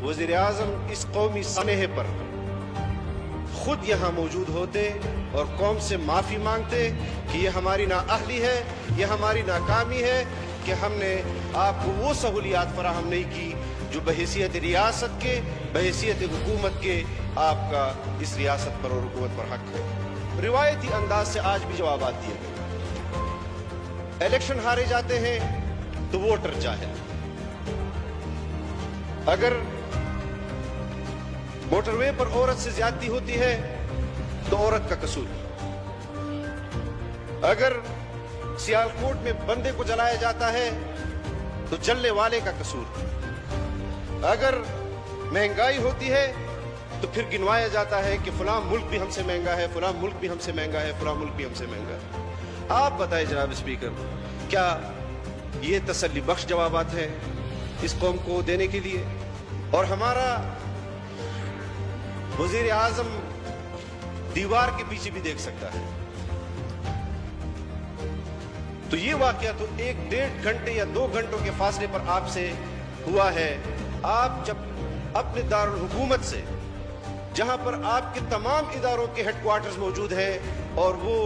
वज़ीर आज़म इस कौमी सनह पर खुद यहाँ मौजूद होते और कौम से माफ़ी मांगते कि ये हमारी नाअहली है, ये हमारी नाकामी है कि हमने आपको वो सहूलियात फराहम नहीं की जो बहैसियत रियासत के, बहैसियत हुकूमत के आपका इस रियासत पर और हुकूमत पर हक है। रिवायती अंदाज से आज भी जवाब दिए गए। इलेक्शन हारे जाते हैं तो वोटर चाहे, अगर मोटरवे पर औरत से ज्यादती होती है तो औरत का कसूर, अगर सियालकोट में बंदे को जलाया जाता है तो जलने वाले का कसूर, अगर महंगाई होती है तो फिर गिनवाया जाता है कि फलां मुल्क भी हमसे महंगा है, फलां मुल्क भी हमसे महंगा है, फलां मुल्क भी हमसे महंगा है। आप बताएं जनाब स्पीकर, क्या ये तसल्ली बख्श जवाबात है इस कौम को देने के लिए? और हमारा वज़ीर आज़म दीवार के पीछे भी देख सकता है। तो ये वाकया तो 1-1.5 घंटे या 2 घंटों के फासले पर आपसे हुआ है। आप जब अपने दारुल हुकूमत से, जहां पर आपके तमाम इदारों के हेडक्वार्टर्स मौजूद हैं, और वो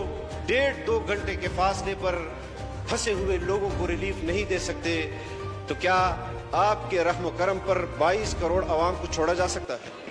1.5-2 घंटे के फासले पर फंसे हुए लोगों को रिलीफ नहीं दे सकते, तो क्या आपके रहम करम पर 22 करोड़ अवाम को छोड़ा जा सकता है?